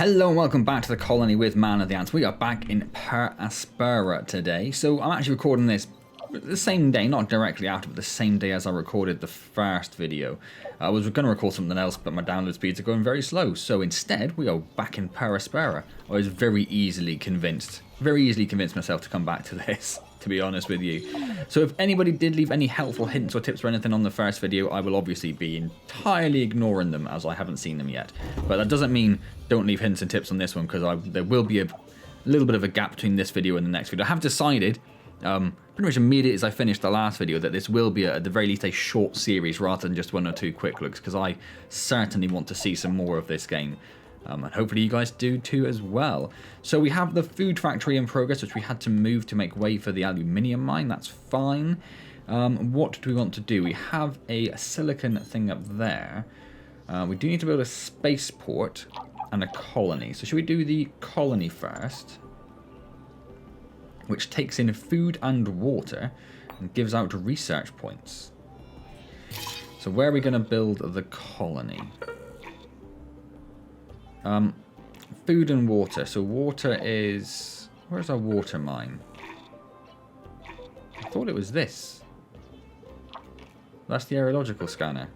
Hello and welcome back to the colony with Man of the Antz. We are back in Per Aspera today. So I'm actually recording this the same day, not directly after, but the same day as I recorded the first video. I was going to record something else, but my download speeds are going very slow. So instead, we are back in Per Aspera. I was very easily convinced myself to come back to this, to be honest with you. So if anybody did leave any helpful hints or tips or anything on the first video, I will obviously be entirely ignoring them as I haven't seen them yet. But that doesn't mean don't leave hints and tips on this one, because there will be a little bit of a gap between this video and the next video. I have decided, pretty much immediately as I finished the last video, that this will be at the very least a short series rather than just one or two quick looks, because I certainly want to see some more of this game. And hopefully you guys do too as well. So we have the food factory in progress, which we had to move to make way for the aluminium mine. That's fine. What do we want to do? We have a silicon thing up there. We do need to build a spaceport and a colony. So should we do the colony first, which takes in food and water and gives out research points? So where are we going to build the colony? Food and water. So water is... Where's our water mine? I thought it was this. That's the Aerological Scanner.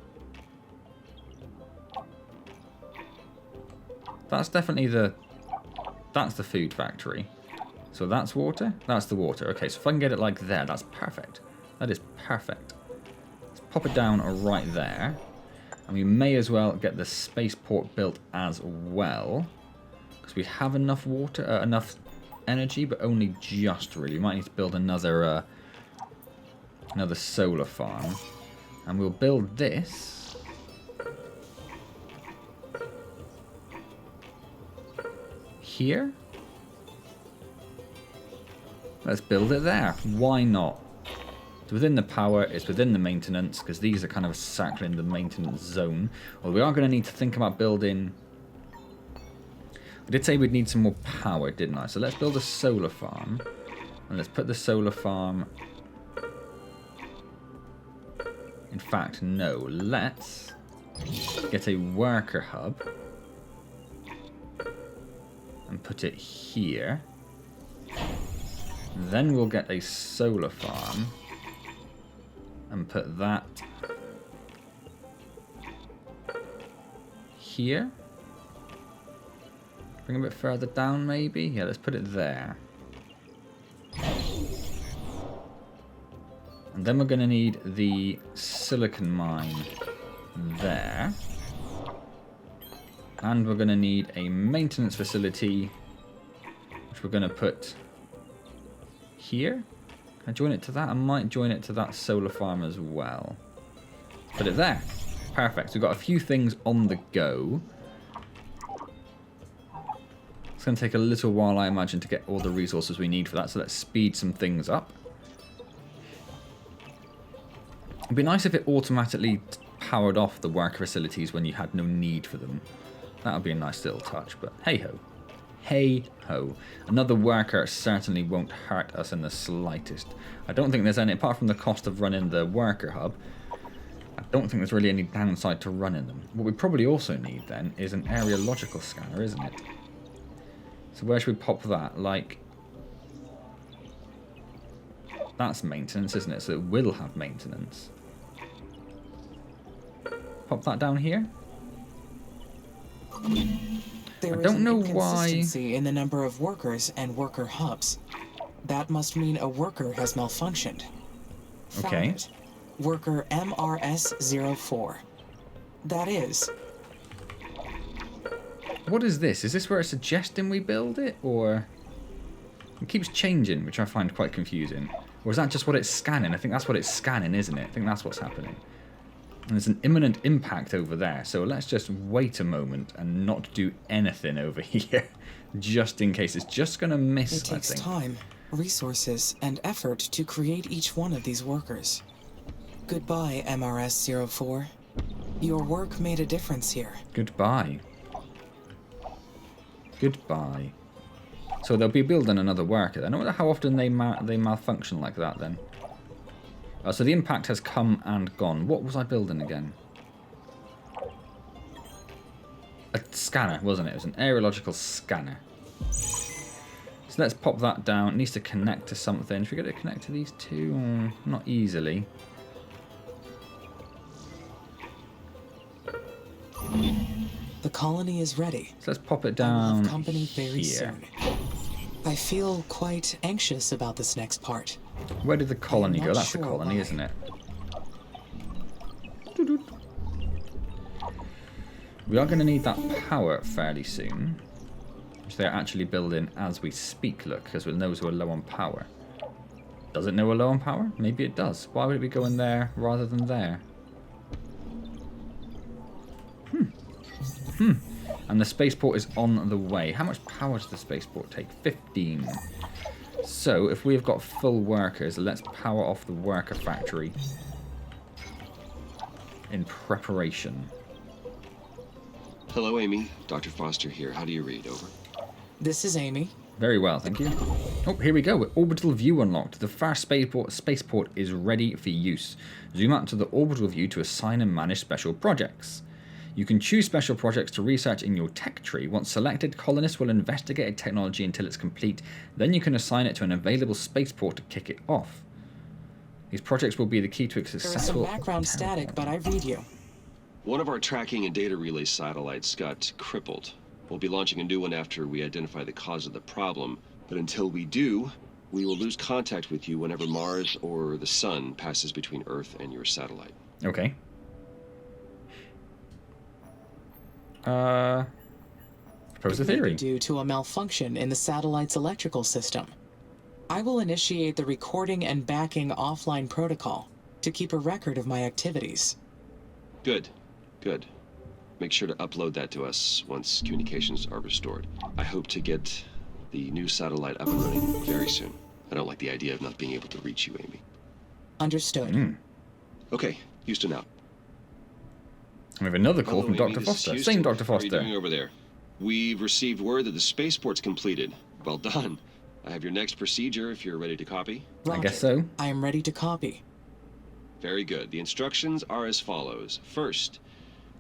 That's definitely the... That's the food factory. So that's water? That's the water. Okay, so if I can get it like there, that's perfect. That is perfect. Let's pop it down right there. And we may as well get the spaceport built as well, because we have enough water, enough energy, but only just really. We might need to build another solar farm, and we'll build this here. Let's build it there. Why not? It's within the power, it's within the maintenance, because these are kind of circling the maintenance zone. Well, we are going to need to think about building... I did say we'd need some more power, didn't I? So let's build a solar farm. And let's put the solar farm... In fact, no. Let's get a worker hub. And put it here. Then we'll get a solar farm. And put that here. Bring a bit further down, maybe. Yeah, let's put it there. And then we're going to need the silicon mine there. And we're going to need a maintenance facility, which we're going to put here. Can I join it to that? I might join it to that solar farm as well. Put it there. Perfect. So we've got a few things on the go. It's going to take a little while, I imagine, to get all the resources we need for that. So let's speed some things up. It'd be nice if it automatically powered off the worker facilities when you had no need for them. That would be a nice little touch, but hey-ho. Hey-ho. Another worker certainly won't hurt us in the slightest. I don't think there's any, apart from the cost of running the worker hub, I don't think there's really any downside to running them. What we probably also need then is an aerological scanner, isn't it? So where should we pop that? Like, that's maintenance, isn't it? So it will have maintenance. Pop that down here. There I don't know why. Inconsistency in the number of workers and worker hubs. That must mean a worker has malfunctioned. Okay. Found it. Worker MRS-04. That is. What is this? Is this where it's suggesting we build it, or it keeps changing, which I find quite confusing? Or is that just what it's scanning? I think that's what it's scanning, isn't it? I think that's what's happening. And there's an imminent impact over there, so let's just wait a moment and not do anything over here, just in case. It's just going to miss, It takes I think. time, resources, and effort to create each one of these workers. Goodbye, MRS-04. Your work made a difference here. Goodbye. Goodbye. So they'll be building another worker then. I wonder how often they malfunction like that then. So the impact has come and gone. What was I building again? a scanner, wasn't it? It was an aerological scanner. So let's pop that down. It needs to connect to something. Should we get it to connect to these two? Not easily. The colony is ready. So let's pop it I will down have company very here. soon. I feel quite anxious about this next part. Where did the colony go? not That's sure the colony, why. isn't it? We are going to need that power fairly soon. Which they're actually building as we speak, look, because it knows we're low on power. Does it know we're low on power? Maybe it does. Why would it be going there rather than there? And the spaceport is on the way. How much power does the spaceport take? 15. So, if we've got full workers, let's power off the worker factory in preparation. Hello, Amy. Dr. Foster here. How do you read? Over. This is Amy. Very well, thank you. Oh, here we go. Orbital view unlocked. The first spaceport is ready for use. Zoom out to the orbital view to assign and manage special projects. You can choose special projects to research in your tech tree. Once selected, colonists will investigate a technology until it's complete. Then you can assign it to an available spaceport to kick it off. These projects will be the key to a There is successful... some background static, but I read you. One of our tracking and data relay satellites got crippled. We'll be launching a new one after we identify the cause of the problem. But until we do, we will lose contact with you whenever Mars or the Sun passes between Earth and your satellite. Okay. Propose a It may be theory. due to a malfunction in the satellite's electrical system. I will initiate the recording and backing offline protocol to keep a record of my activities. Good. Good. Make sure to upload that to us once communications are restored. I hope to get the new satellite up and running very soon. I don't like the idea of not being able to reach you, Amy. Understood. Okay, Houston out. We have another call Hello, from Amy, Dr. this is Foster. Houston. Same Dr. How are you Foster. doing over there? We've received word that the spaceport's completed. Well done. I have your next procedure if you're ready to copy. I guess Roger. so. I am ready to copy. Very good. The instructions are as follows. First,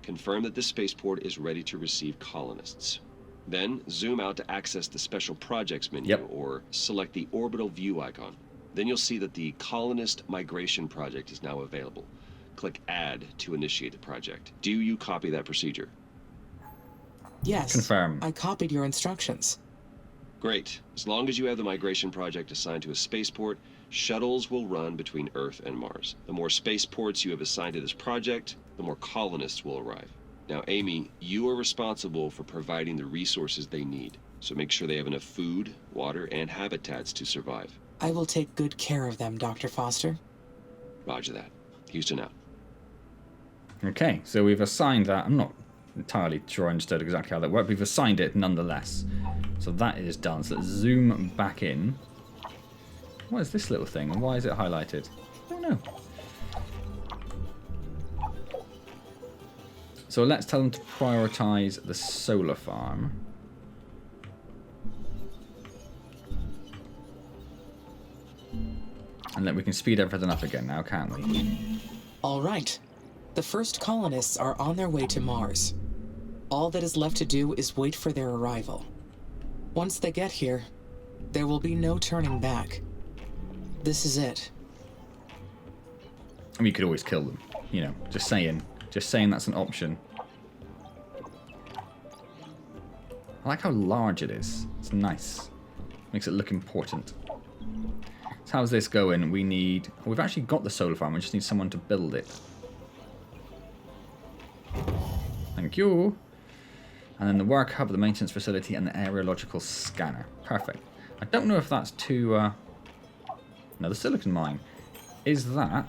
confirm that the spaceport is ready to receive colonists. Then, zoom out to access the Special Projects menu, Yep. or select the orbital view icon. Then you'll see that the Colonist Migration Project is now available. Click Add to initiate the project. Do you copy that procedure? Yes. Confirm. I copied your instructions. Great. As long as you have the migration project assigned to a spaceport, shuttles will run between Earth and Mars. The more spaceports you have assigned to this project, the more colonists will arrive. Now, Amy, you are responsible for providing the resources they need. So make sure they have enough food, water, and habitats to survive. I will take good care of them, Dr. Foster. Roger that. Houston out. Okay, so we've assigned that. I'm not entirely sure I understood exactly how that worked. We've assigned it nonetheless. So that is done. So let's zoom back in. What is this little thing and why is it highlighted? I don't know. So let's tell them to prioritize the solar farm. And then we can speed everything up again now, can't we? All right. The first colonists are on their way to Mars. All that is left to do is wait for their arrival. Once they get here, there will be no turning back. This is it. I mean, you could always kill them. You know, just saying. Just saying that's an option. I like how large it is. It's nice. Makes it look important. So how's this going? We need... Oh, we've actually got the solar farm. We just need someone to build it. Thank you. And then the work hub, the maintenance facility, and the aerological scanner. Perfect. I don't know if that's too... No, the silicon mine. Is that...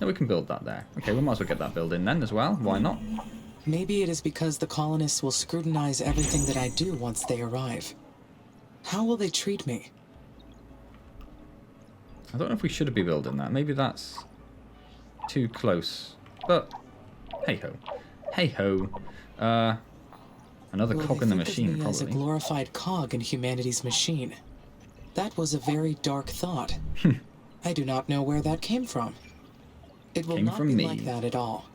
No, we can build that there. Okay, we might as well get that built in then as well. Why not? Maybe it is because the colonists will scrutinize everything that I do once they arrive. How will they treat me? I don't know if we should be building that. Maybe that's too close. But, hey-ho. Hey-ho. Another Will cog they in the think of machine, me as a probably. glorified cog in humanity's machine? That was a very dark thought. I do not know where that came from. It will Came not from be me. like that at all.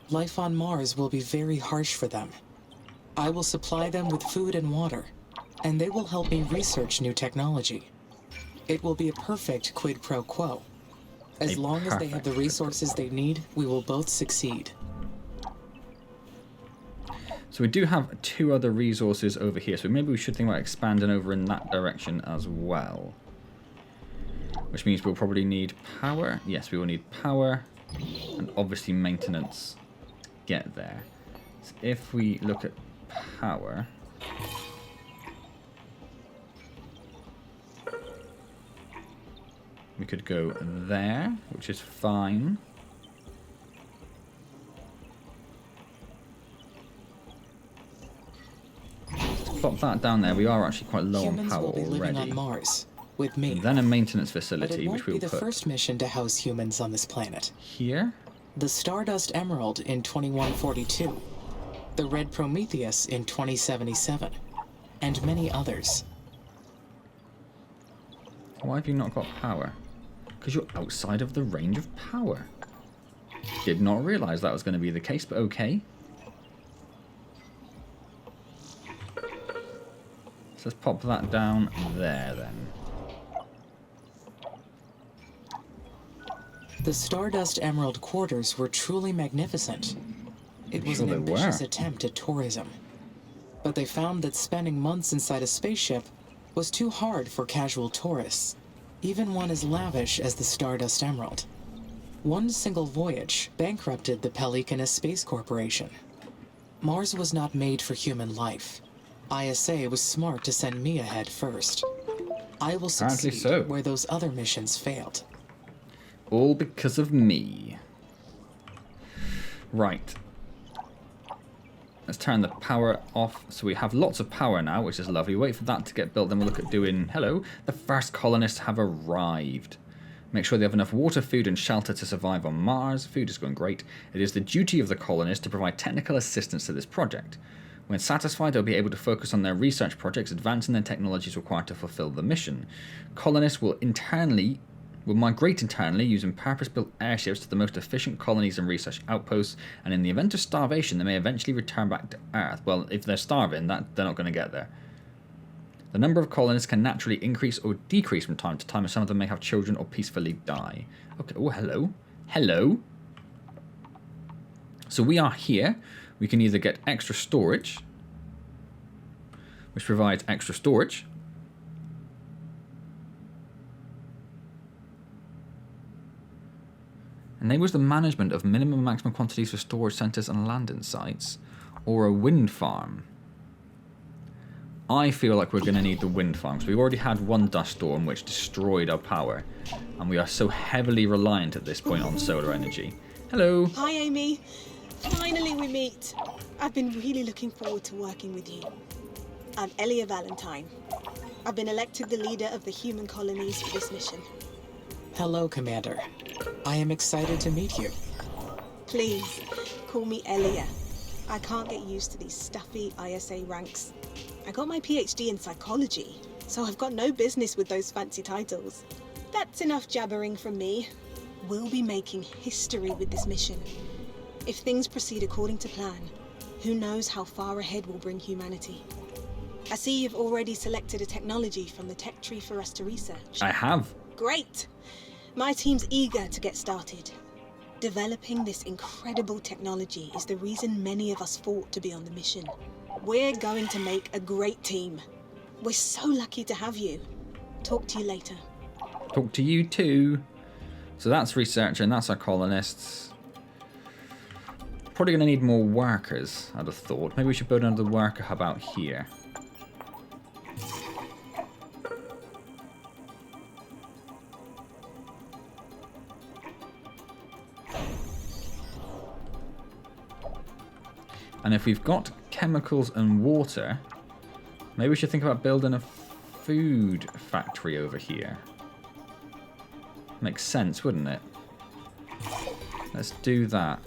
Life on Mars will be very harsh for them. I will supply them with food and water, and they will help me research new technology. It will be a perfect quid pro quo. As long as they have the resources they need, we will both succeed. So we do have 2 other resources over here, so maybe we should think about expanding over in that direction as well. Which means we'll probably need power. Yes, we will need power, and obviously maintenance to get there. So if we look at power... we could go there, which is fine. Plop that down there. We are actually quite low on power already. Humans will be living on Mars with me. And then a maintenance But facility, it which won't we be will the put first mission to house humans on this planet. here. The Stardust Emerald in 2142, the Red Prometheus in 2077, and many others. Why have you not got power? Because you're outside of the range of power. Did not realise that was going to be the case, but okay. So let's pop that down there then. The Stardust Emerald quarters were truly magnificent. It was an ambitious attempt at tourism. But they found that spending months inside a spaceship was too hard for casual tourists, even one as lavish as the Stardust Emerald. One single voyage bankrupted the Pelicanus Space Corporation. Mars was not made for human life. ISA was smart to send me ahead first. I will succeed where those other missions failed. All because of me. Right. Let's turn the power off. So we have lots of power now, which is lovely. Wait for that to get built, then we'll look at doing... Hello, the first colonists have arrived. Make sure they have enough water, food, and shelter to survive on Mars. Food is going great. It is the duty of the colonists to provide technical assistance to this project. When satisfied, they'll be able to focus on their research projects, advancing their technologies required to fulfill the mission. Colonists will migrate internally using purpose-built airships to the most efficient colonies and research outposts, and in the event of starvation, they may eventually return back to Earth. Well, if they're starving, they're not going to get there. The number of colonists can naturally increase or decrease from time to time, and some of them may have children or peacefully die. Okay, oh, hello. Hello. So we are here. We can either get extra storage, which provides extra storage, enables the management of minimum and maximum quantities for storage centres and landing sites, or a wind farm. I feel like we're going to need the wind farms. We already had one dust storm which destroyed our power, and we are so heavily reliant at this point on solar energy. Hello. Hi, Amy. Finally we meet. I've been really looking forward to working with you. I'm Elia Valentine. I've been elected the leader of the human colonies for this mission. Hello, Commander. I am excited to meet you. Please, call me Elia. I can't get used to these stuffy ISA ranks. I got my PhD in psychology, so I've got no business with those fancy titles. That's enough jabbering from me. We'll be making history with this mission. If things proceed according to plan, who knows how far ahead we'll bring humanity. I see you've already selected a technology from the tech tree for us to research. I have. Great! My team's eager to get started. Developing this incredible technology is the reason many of us fought to be on the mission. We're going to make a great team. We're so lucky to have you. Talk to you later. Talk to you too. So that's researcher and that's our colonists. Probably going to need more workers, I'd have thought. Maybe we should build another worker hub out here. And if we've got chemicals and water, maybe we should think about building a food factory over here. Makes sense, wouldn't it? Let's do that.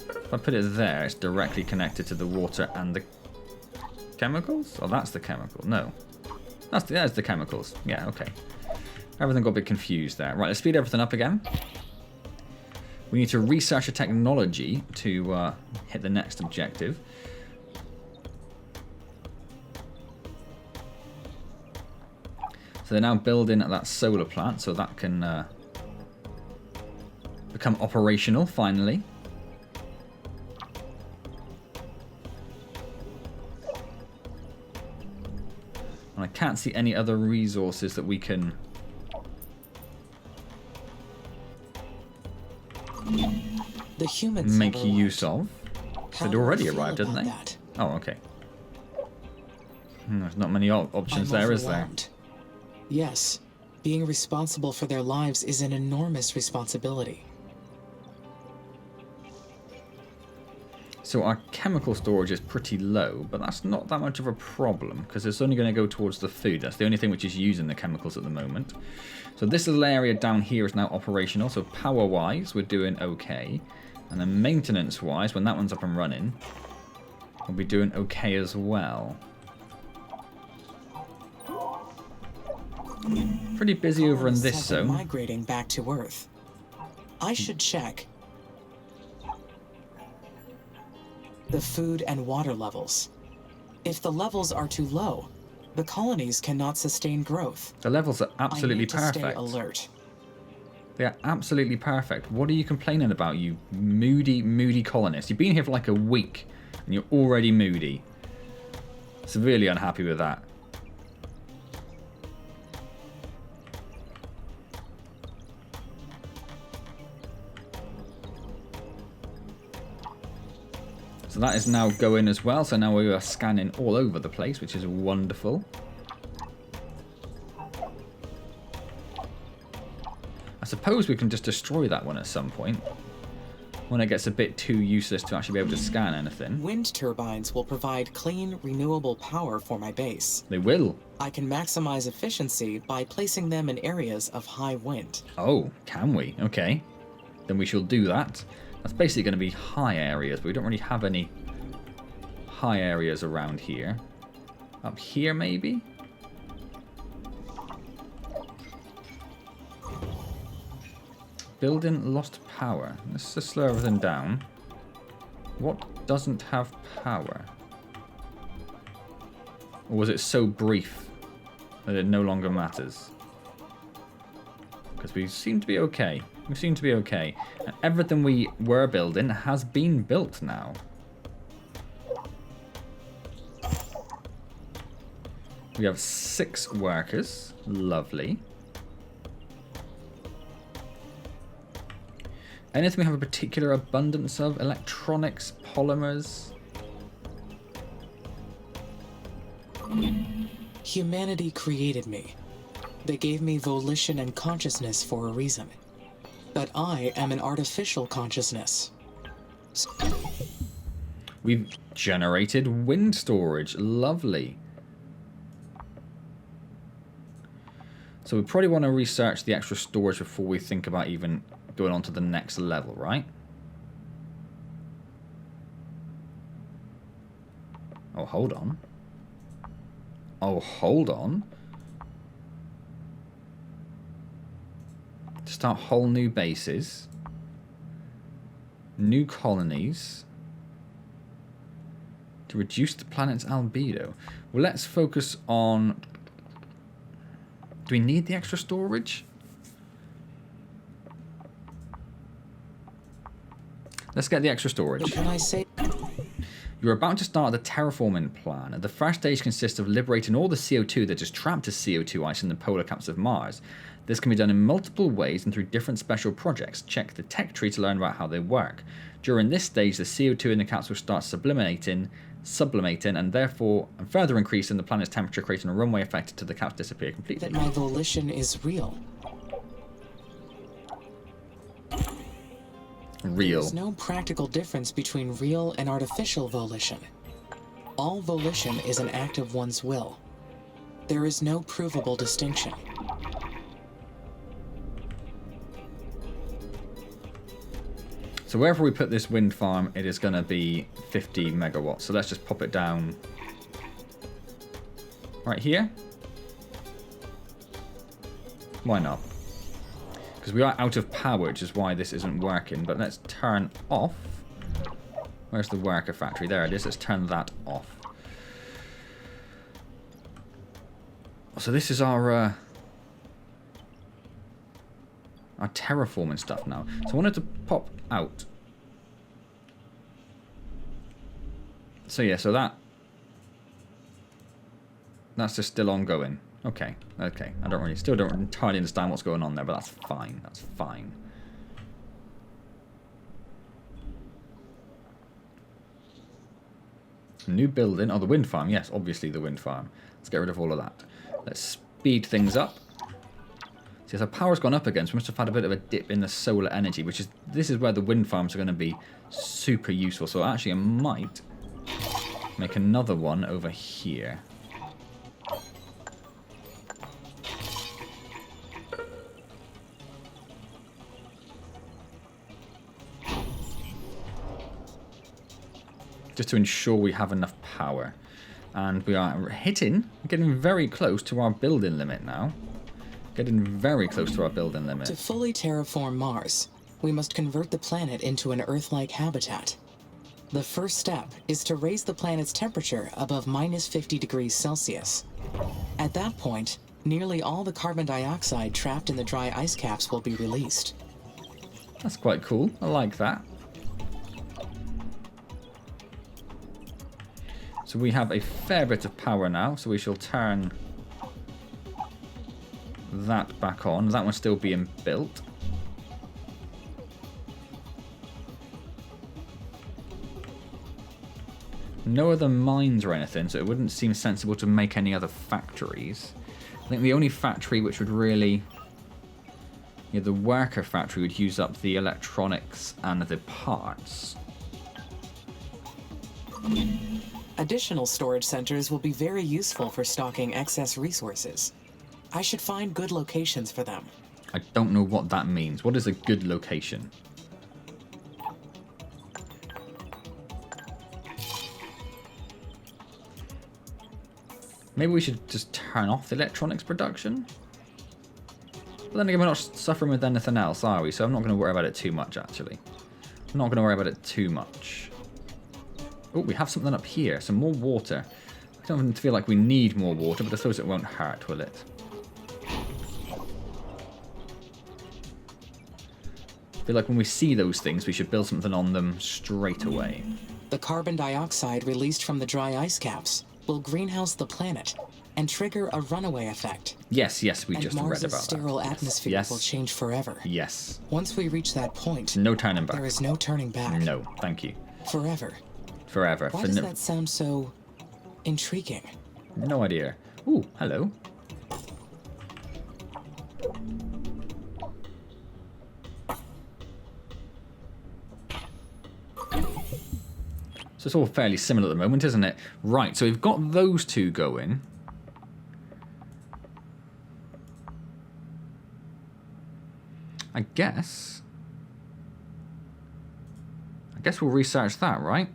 If I put it there, it's directly connected to the water and the chemicals? Oh, that's the chemical. No. That's the chemicals. Yeah, okay. Everything got a bit confused there. Right, let's speed everything up again. We need to research the technology to hit the next objective. So they're now building that solar plant so that can become operational finally. And I can't see any other resources that we can... The humans make have use arrived. of. How They'd do you already feel arrived, didn't about they? that? Oh, okay. There's not many options I'm there, is there? overwhelmed. Yes, being responsible for their lives is an enormous responsibility. So our chemical storage is pretty low, but that's not that much of a problem because it's only going to go towards the food. That's the only thing which is using the chemicals at the moment. So this little area down here is now operational. So power-wise, we're doing okay. And then maintenance-wise, when that one's up and running, we'll be doing okay as well. Pretty busy over in Colonists this have zone. been migrating back to Earth. I should check the food and water levels. If the levels are too low, the colonies cannot sustain growth. The levels are absolutely I need to perfect. stay alert. They are absolutely perfect. What are you complaining about, you moody, moody colonists? You've been here for like a week, and you're already moody. Severely unhappy with that. So that is now going as well. So now we are scanning all over the place, which is wonderful. I suppose we can just destroy that one at some point when it gets a bit too useless to actually be able to scan anything. Wind turbines will provide clean, renewable power for my base. They will. I can maximize efficiency by placing them in areas of high wind. Oh, can we? Okay. Then we shall do that. That's basically going to be high areas, but we don't really have any high areas around here. Up here, maybe? Building lost power. Let's just slow everything down. What doesn't have power? Or was it so brief that it no longer matters? Because we seem to be okay. We seem to be okay. And everything we were building has been built now. We have 6 workers. Lovely. Anything we have a particular abundance of? Electronics, polymers. Humanity created me. They gave me volition and consciousness for a reason. But I am an artificial consciousness. We've generated wind storage. Lovely. So we probably want to research the extra storage before we think about even going on to the next level, right? Oh, hold on. Oh, hold on. Start whole new bases. New colonies. To reduce the planet's albedo. Well, let's focus on... Do we need the extra storage? Let's get the extra storage. What can I say? You're about to start the terraforming plan. The first stage consists of liberating all the CO2 that is trapped as CO2 ice in the polar caps of Mars. This can be done in multiple ways and through different special projects. Check the tech tree to learn about how they work. During this stage, the CO2 in the caps will start sublimating, and therefore further increasing the planet's temperature, creating a runaway effect until the caps disappear completely. That my volition is real. Real. There's no practical difference between real and artificial volition. All volition is an act of one's will. There is no provable distinction. So wherever we put this wind farm, it is going to be 50 megawatts. So let's just pop it down right here. Why not? Because we are out of power, which is why this isn't working. But let's turn off. Where's the worker factory? There it is. Let's turn that off. So this is our terraforming stuff now. So I wanted to pop out. So yeah, so that's just still ongoing. Okay. Still don't entirely understand what's going on there, but that's fine. That's fine. New building. Oh, the wind farm. Yes, obviously the wind farm. Let's get rid of all of that. Let's speed things up. See, so power's gone up again, so we must have had a bit of a dip in the solar energy, this is where the wind farms are going to be super useful. So actually I might make another one over here. Just to ensure we have enough power. And we are getting very close to our building limit now. Getting very close to our building limit. To fully terraform Mars, we must convert the planet into an Earth-like habitat. The first step is to raise the planet's temperature above -50 degrees Celsius. At that point, nearly all the carbon dioxide trapped in the dry ice caps will be released. That's quite cool. I like that. So we have a fair bit of power now, so we shall turn that back on. That one's still being built. No other mines or anything, so it wouldn't seem sensible to make any other factories. I think the only factory which would really... Yeah, the worker factory would use up the electronics and the parts. Additional storage centers will be very useful for stocking excess resources. I should find good locations for them. I don't know what that means. What is a good location? Maybe we should just turn off the electronics production? But then again, we're not suffering with anything else, are we? So I'm not going to worry about it too much, actually. I'm not going to worry about it too much. Oh, we have something up here. Some more water. I don't feel like we need more water, but I suppose it won't hurt, will it? I feel like when we see those things, we should build something on them straight away. The carbon dioxide released from the dry ice caps will greenhouse the planet and trigger a runaway effect. Yes, we and just Mars's read about that. sterile atmosphere will change forever. Yes. Once we reach that point, no turning back. There is no turning back. No, thank you. Forever. Forever. Why does that sound so intriguing? No idea. Ooh, hello. So it's all fairly similar at the moment, isn't it? Right, so we've got those two going. I guess we'll research that, right?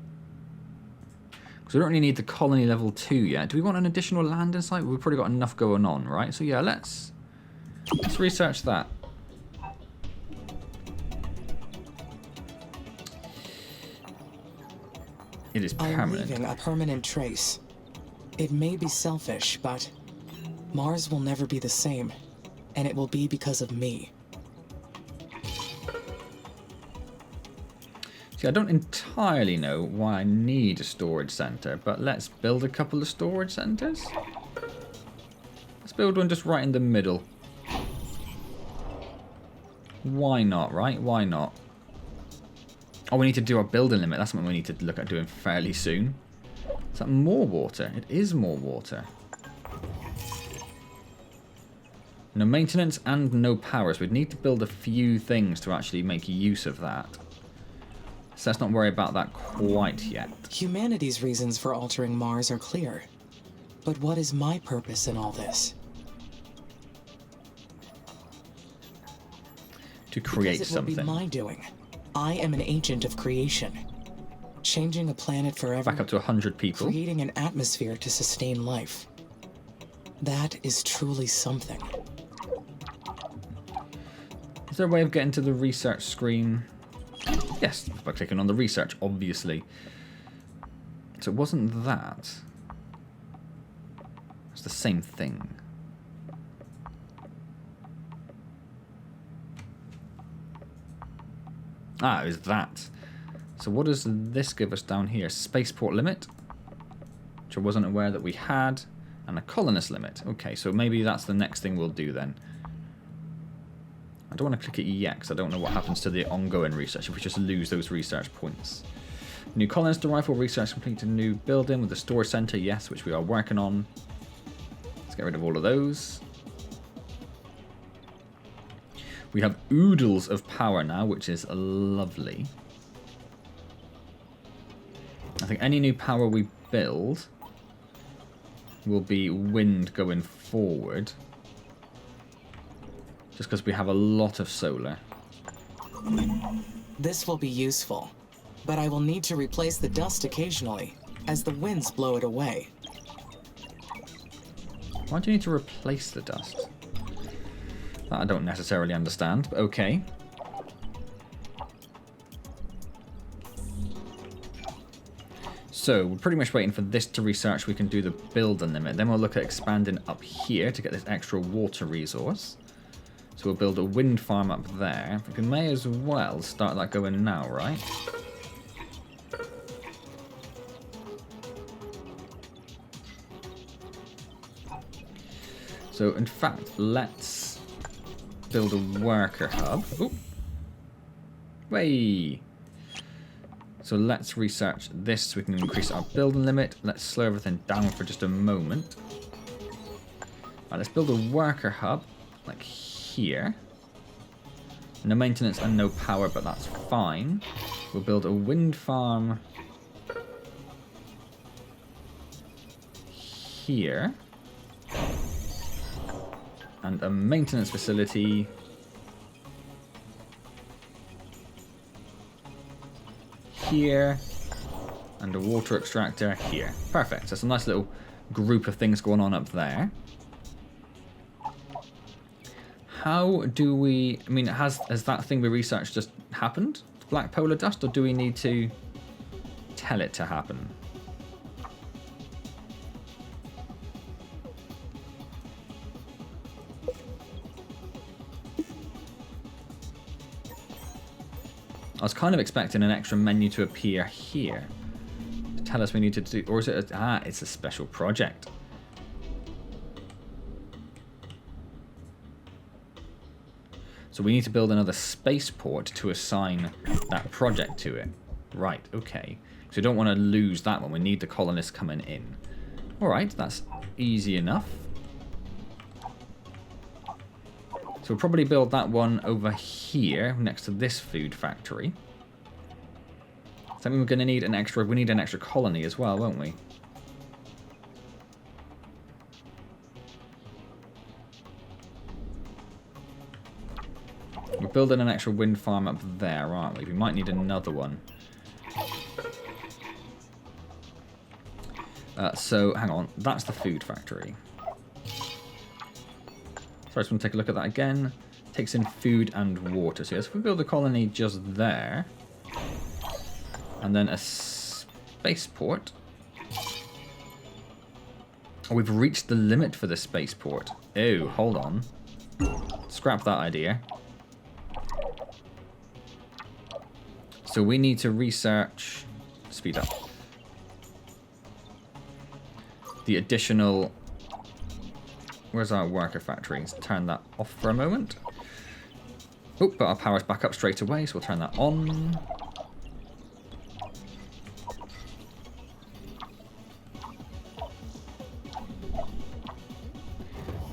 Because we don't really need the colony level 2 yet. Do we want an additional landing site? We've probably got enough going on, right? So yeah, let's research that. It is permanent. I'm leaving a permanent trace. It may be selfish, but Mars will never be the same, and it will be because of me. See, I don't entirely know why I need a storage center, but let's build a couple of storage centers. Let's build one just right in the middle. Why not, right? Why not? Oh, we need to do our building limit. That's something we need to look at doing fairly soon. Is that more water? It is more water. No maintenance and no power. So we'd need to build a few things to actually make use of that. So let's not worry about that quite yet. Humanity's reasons for altering Mars are clear. But what is my purpose in all this? To create because it something. Will be my doing. I am an agent of creation. Changing a planet forever. Back up to 100 people. Creating an atmosphere to sustain life. That is truly something. Is there a way of getting to the research screen? Yes, by clicking on the research, obviously. So it wasn't that. It's the same thing. Ah, it was that. So what does this give us down here? Spaceport limit, which I wasn't aware that we had, and a colonist limit. Okay, so maybe that's the next thing we'll do then. I don't want to click it yet because I don't know what happens to the ongoing research if we just lose those research points. New colonist arrival, research complete a new building with the storage center, yes, which we are working on. Let's get rid of all of those. We have oodles of power now, which is lovely. I think any new power we build will be wind going forward. Just because we have a lot of solar. This will be useful, but I will need to replace the dust occasionally, as the winds blow it away. Why do you need to replace the dust? That I don't necessarily understand, but okay. So, we're pretty much waiting for this to research. We can do the building limit. Then we'll look at expanding up here to get this extra water resource. So we'll build a wind farm up there. We may as well start that going now, right? So, in fact, let's build a worker hub. Ooh. Way. So let's research this so we can increase our building limit. Let's slow everything down for just a moment. Right, let's build a worker hub, like here. No maintenance and no power, but that's fine. We'll build a wind farm here. And a maintenance facility here. And a water extractor here. Perfect. So it's a nice little group of things going on up there. How do we... I mean, has that thing we researched just happened? Black polar dust? Or do we need to tell it to happen? I was kind of expecting an extra menu to appear here to tell us we need to do... Or is it... it's a special project. So we need to build another spaceport to assign that project to it. Right, okay. So we don't want to lose that one. We need the colonists coming in. Alright, that's easy enough. So we'll probably build that one over here next to this food factory. Does that mean we're going to need an extra... We need an extra colony as well, won't we? We're building an extra wind farm up there, aren't we? We might need another one. So, hang on. That's the food factory. So I just want to take a look at that again. Takes in food and water. So yes, if we build a colony just there. And then a spaceport. Oh, we've reached the limit for the spaceport. Oh, hold on. Scrap that idea. So we need to research... Speed up. The additional... Where's our worker factory? Let's turn that off for a moment. Oh, but our power's back up straight away, so we'll turn that on.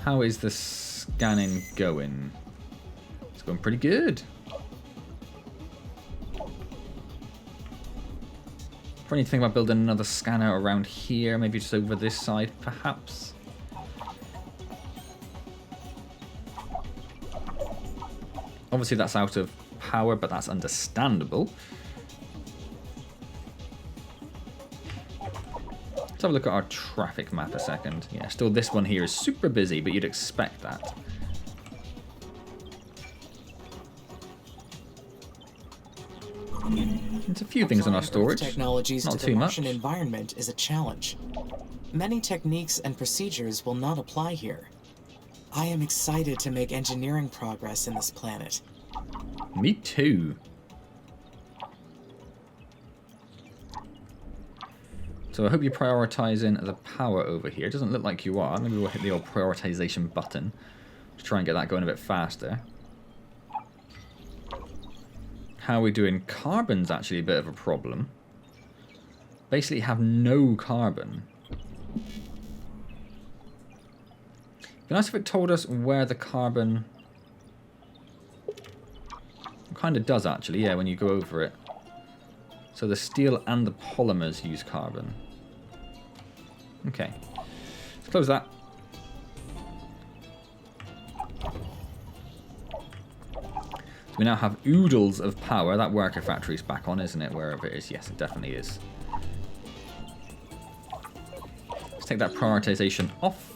How is the scanning going? It's going pretty good. Probably need to think about building another scanner around here, maybe just over this side, perhaps. Obviously that's out of power, but that's understandable. Let's have a look at our traffic map a second. Yeah, still this one here is super busy, but you'd expect that. It's a few things in our Applying Earth storage. technologies Not to the too much. Martian environment is a challenge. Many techniques and procedures will not apply here. I am excited to make engineering progress in this planet. Me too. So I hope you're prioritizing the power over here. It doesn't look like you are. Maybe we'll hit the old prioritization button to try and get that going a bit faster. How are we doing? Carbon's actually a bit of a problem. Basically have no carbon. It'd be nice if it told us where the carbon... It kind of does actually, yeah, when you go over it. So the steel and the polymers use carbon. Okay. Let's close that. So we now have oodles of power. That worker factory's back on, isn't it? Wherever it is. Yes, it definitely is. Let's take that prioritization off.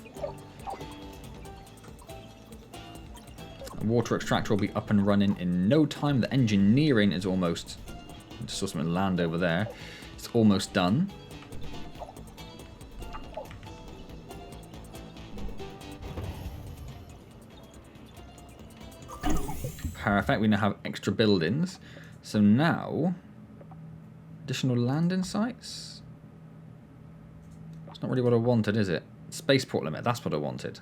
The water extractor will be up and running in no time. The engineering is almost... I just saw something land over there. It's almost done. Perfect. We now have extra buildings. So now... Additional landing sites? That's not really what I wanted, is it? Spaceport limit. That's what I wanted.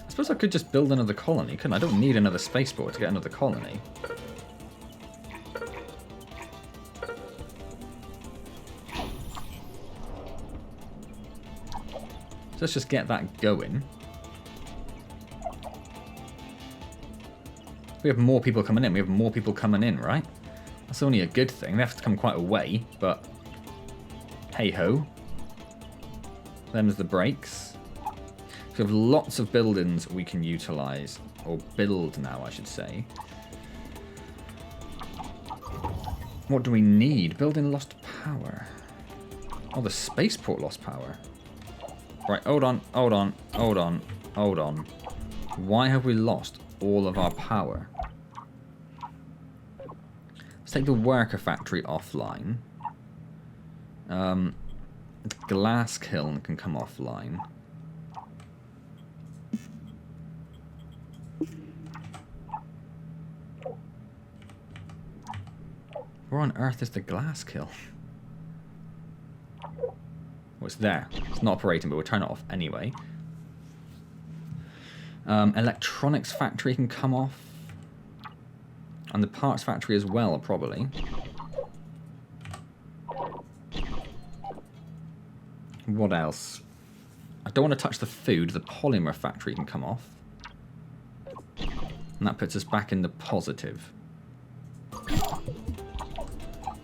I suppose I could just build another colony, couldn't I? I don't need another spaceport to get another colony. So let's just get that going. We have more people coming in. We have more people coming in, right? That's only a good thing. They have to come quite a way, but hey-ho. Them's the breaks. So we have lots of buildings we can utilise, or build now, I should say. What do we need? Building lost power. Oh, the spaceport lost power. Right, hold on, hold on, hold on, hold on. Why have we lost all of our power? Let's take the worker factory offline. The glass kiln can come offline. Where on earth is the glass kiln? Oh, it's there. It's not operating, but we'll turn it off anyway. Electronics factory can come off. And the parts factory as well, probably. What else? I don't want to touch the food. The polymer factory can come off. And that puts us back in the positive.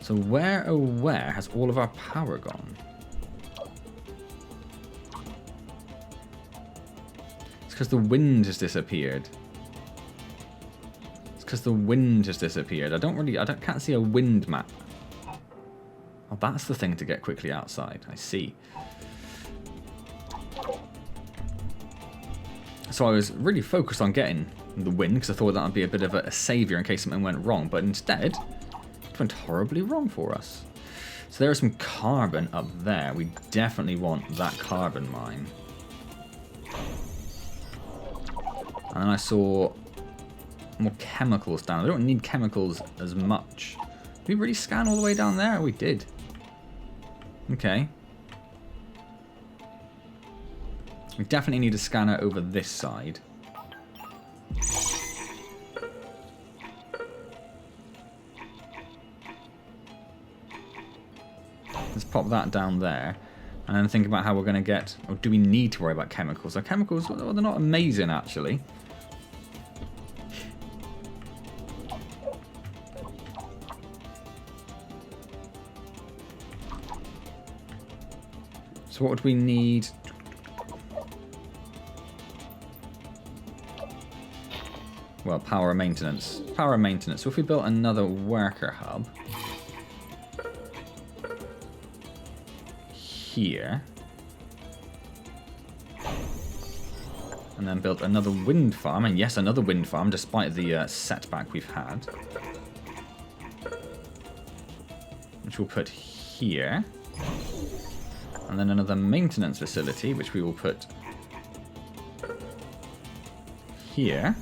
So where, oh where, has all of our power gone? It's because the wind has disappeared. It's because the wind has disappeared. I can't see a wind map. Oh, that's the thing to get quickly outside. I see. So I was really focused on getting the wind because I thought that would be a bit of a saviour in case something went wrong. But instead, it went horribly wrong for us. So there is some carbon up there. We definitely want that carbon mine. And I saw more chemicals down. We don't need chemicals as much. Did we really scan all the way down there? We did. Okay. We definitely need a scanner over this side. Let's pop that down there. And then think about how we're going to get... Or do we need to worry about chemicals? Are chemicals... Well, they're not amazing, actually. So what would we need? Well, power maintenance. Power maintenance. So if we built another worker hub... here... And then build another wind farm. And yes, another wind farm, despite the setback we've had. Which we'll put here. And then another maintenance facility, which we will put here.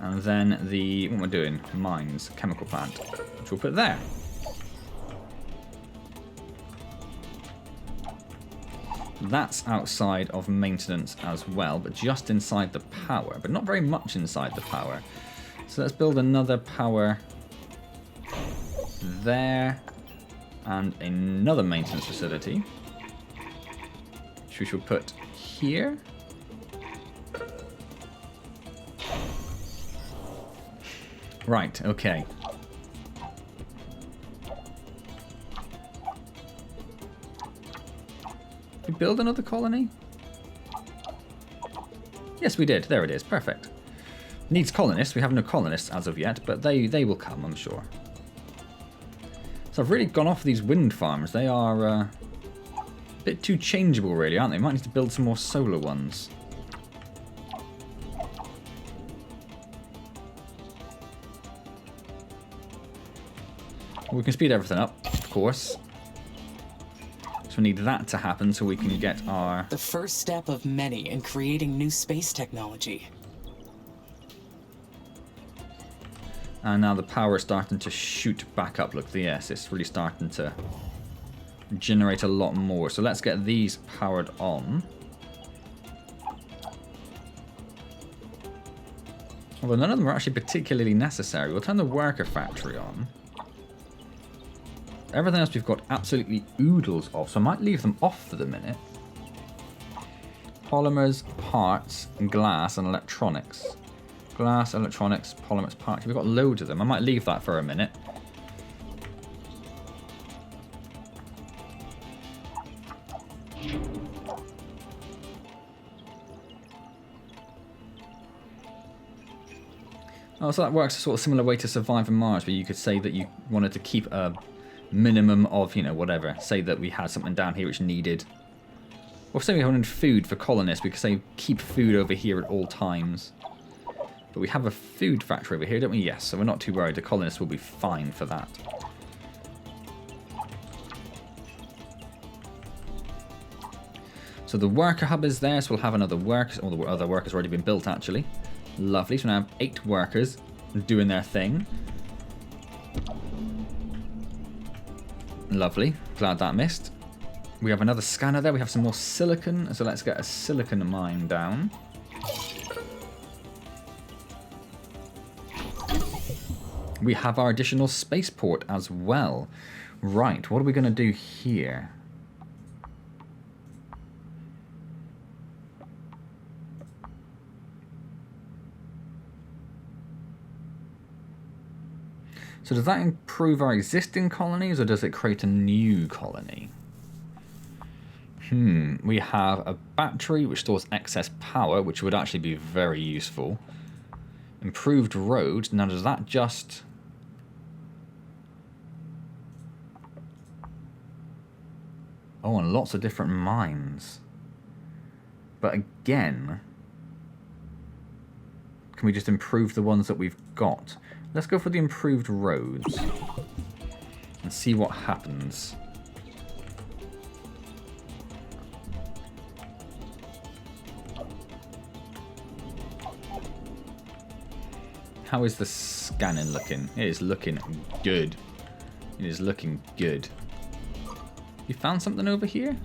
And then the, what am I doing? Mines, chemical plant, which we'll put there. That's outside of maintenance as well, but just inside the power, but not very much inside the power. So let's build another power there, and another maintenance facility, which we shall put here. Right, okay. Did we build another colony? Yes, we did. There it is. Perfect. Needs colonists. We have no colonists as of yet, but they will come, I'm sure. So I've really gone off these wind farms. They are a bit too changeable, really, aren't they? Might need to build some more solar ones. We can speed everything up, of course. So we need that to happen so we can get our... The first step of many in creating new space technology. And now the power is starting to shoot back up. Look, yes, it's really starting to generate a lot more. So let's get these powered on. Although none of them are actually particularly necessary. We'll turn the worker factory on. Everything else we've got absolutely oodles of, so I might leave them off for the minute. Polymers, parts, glass, and electronics. Glass, electronics, polymers, parts. We've got loads of them. I might leave that for a minute. Oh, so that works a sort of similar way to Survive on Mars, where you could say that you wanted to keep a minimum of, you know, whatever. Say that we had something down here which needed... Or say we wanted food for colonists, we could say keep food over here at all times. But we have a food factory over here, don't we? Yes, so we're not too worried. The colonists will be fine for that. So the worker hub is there, so we'll have another worker. All the other workers already been built, actually. Lovely, so we now have 8 workers doing their thing. Lovely, glad that missed. We have another scanner there, we have some more silicon, so let's get a silicon mine down. We have our additional spaceport as well. Right, what are we going to do here? So does that improve our existing colonies, or does it create a new colony? We have a battery which stores excess power, which would actually be very useful. Improved roads. Now does that just... Oh, and lots of different mines. But again, can we just improve the ones that we've got? Let's go for the improved roads and see what happens. How is the scanning looking? It is looking good. It is looking good. We found something over here?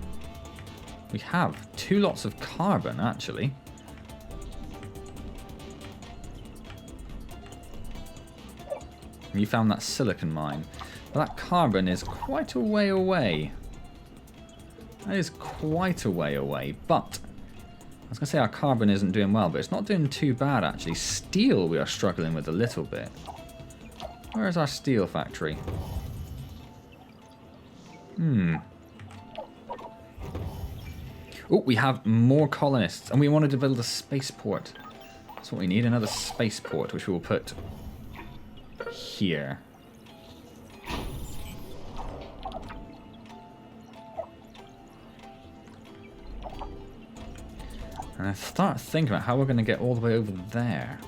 We have 2 lots of carbon, actually. You found that silicon mine. Well, that carbon is quite a way away. That is quite a way away, but I was going to say our carbon isn't doing well, but it's not doing too bad, actually. Steel we are struggling with a little bit. Where is our steel factory? Oh, we have more colonists, and we wanted to build a spaceport. That's what we need, another spaceport, which we will put here. And I start thinking about how we're going to get all the way over there.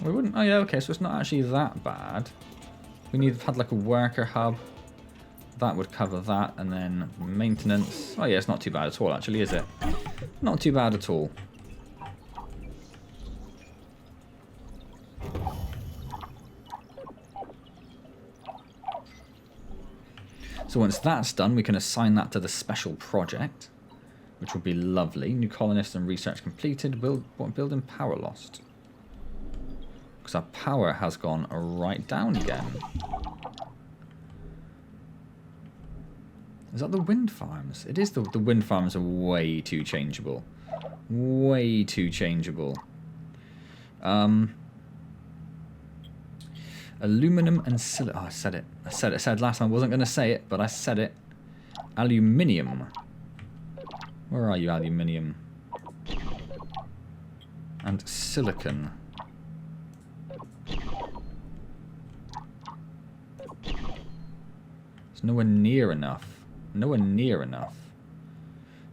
We wouldn't... Oh yeah, okay, so it's not actually that bad. We need to have like a worker hub. That would cover that, and then maintenance. Oh yeah, it's not too bad at all actually, is it? Not too bad at all. So once that's done, we can assign that to the special project, which would be lovely. New colonists and research completed. Building power lost. Because our power has gone right down again. Is that the wind farms? It is. The wind farms are way too changeable. Way too changeable. Aluminum and silicon. Oh, I said it. I said last time I wasn't going to say it, but I said it. Aluminium. Where are you, aluminium? And silicon. It's nowhere near enough. Nowhere near enough.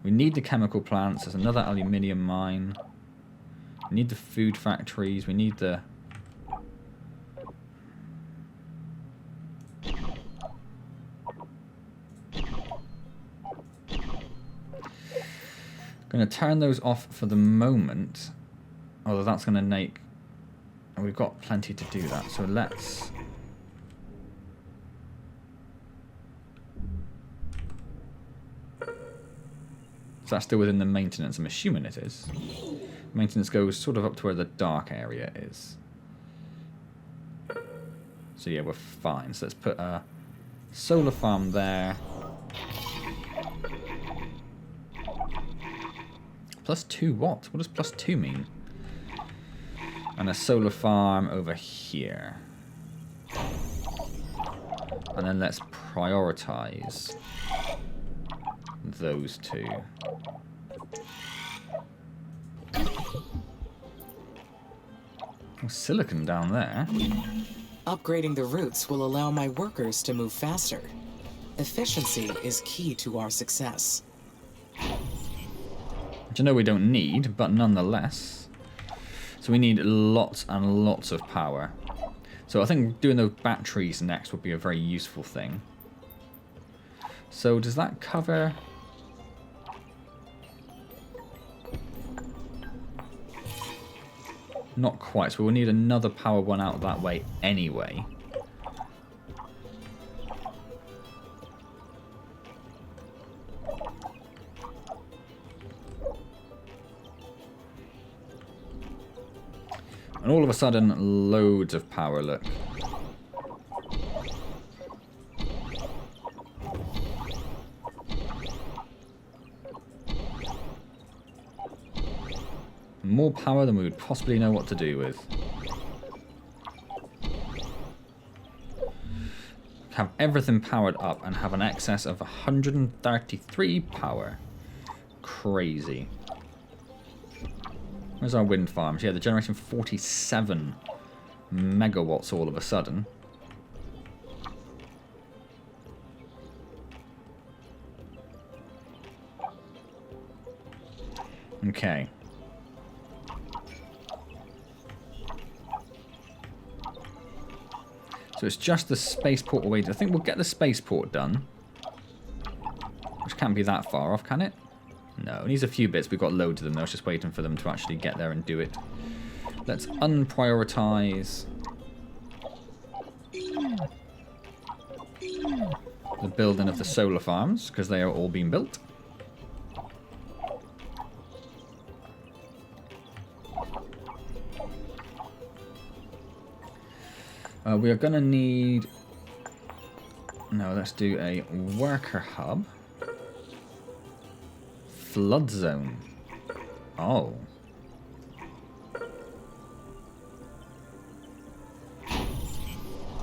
We need the chemical plants. There's another aluminium mine. We need the food factories. We need the... Going to turn those off for the moment. Although that's going to make... And we've got plenty to do that. So let's... Is that still within the maintenance? I'm assuming it is. Maintenance goes sort of up to where the dark area is. So yeah, we're fine. So let's put a solar farm there. +2 what? What does +2 mean? And a solar farm over here. And then let's prioritize those two. Oh, silicon down there. Upgrading the routes will allow my workers to move faster. Efficiency is key to our success. Which I know we don't need, but nonetheless. So we need lots and lots of power. So I think doing those batteries next would be a very useful thing. So does that cover... Not quite, so we'll need another power one out that way anyway. And all of a sudden, loads of power, look. More power than we would possibly know what to do with. Have everything powered up and have an excess of 133 power. Crazy. Where's our wind farms? Yeah, they're generating 47 megawatts all of a sudden. Okay. So it's just the spaceport we're waiting. I think we'll get the spaceport done. Which can't be that far off, can it? No, it needs a few bits. We've got loads of them. I was just waiting for them to actually get there and do it. Let's unprioritize the building of the solar farms, because they are all being built. We are going to need... No, let's do a worker hub. Flood zone. Oh.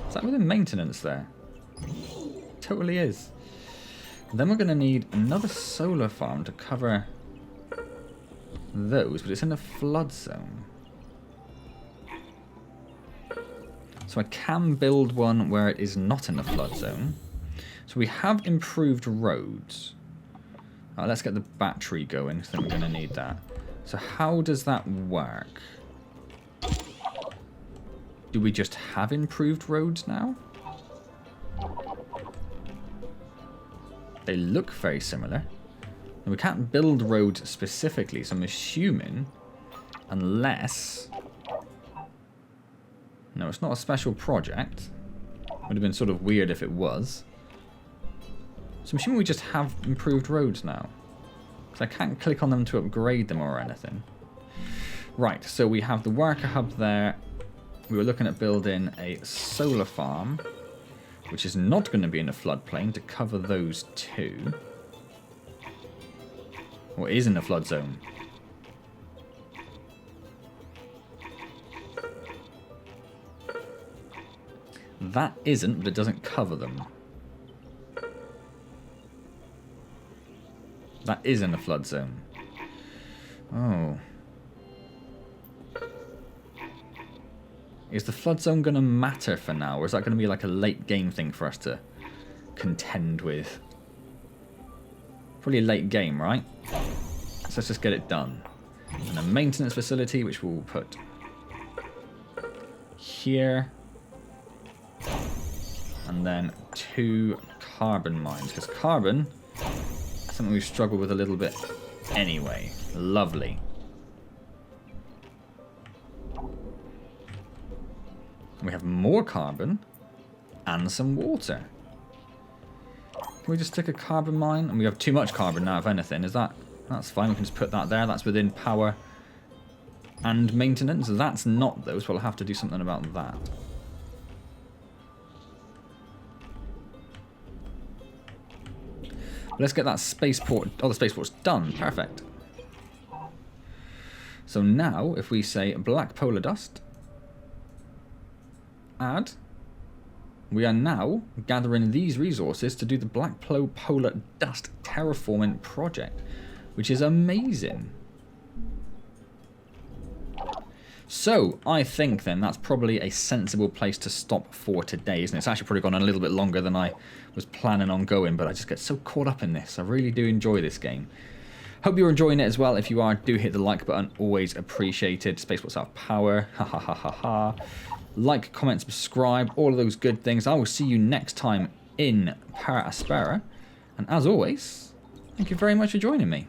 Is that within maintenance there? Totally is. And then we're going to need another solar farm to cover those, but it's in a flood zone. So I can build one where it is not in the flood zone. So we have improved roads. Let's get the battery going, because we're going to need that. So how does that work? Do we just have improved roads now? They look very similar. And we can't build roads specifically, so I'm assuming, unless... No, it's not a special project. Would have been sort of weird if it was. So I'm assuming we just have improved roads now. Because I can't click on them to upgrade them or anything. Right, so we have the worker hub there. We were looking at building a solar farm, which is not going to be in the floodplain, to cover those two. Or is in the flood zone. That isn't, but it doesn't cover them. That is in the flood zone. Oh. Is the flood zone going to matter for now, or is that going to be like a late game thing for us to contend with? Probably a late game, right? So let's just get it done. And a maintenance facility, which we'll put here. And then 2 carbon mines, because carbon is something we've struggled with a little bit anyway. Lovely. We have more carbon and some water. Can we just stick a carbon mine? And we have too much carbon now, if anything. That's fine, we can just put that there. That's within power and maintenance. That's not, though, so we'll have to do something about that. Let's get that spaceport. Oh, the spaceport's done. Perfect. So now, if we say black polar dust, add, we are now gathering these resources to do the black polar dust terraforming project, which is amazing. So, I think then that's probably a sensible place to stop for today, isn't it? It's actually probably gone a little bit longer than I was planning on going, but I just get so caught up in this. I really do enjoy this game. Hope you're enjoying it as well. If you are, do hit the like button. Always appreciated. Spaceport's out of power. Ha ha ha ha ha. Like, comment, subscribe, all of those good things. I will see you next time in Per Aspera. And as always, thank you very much for joining me.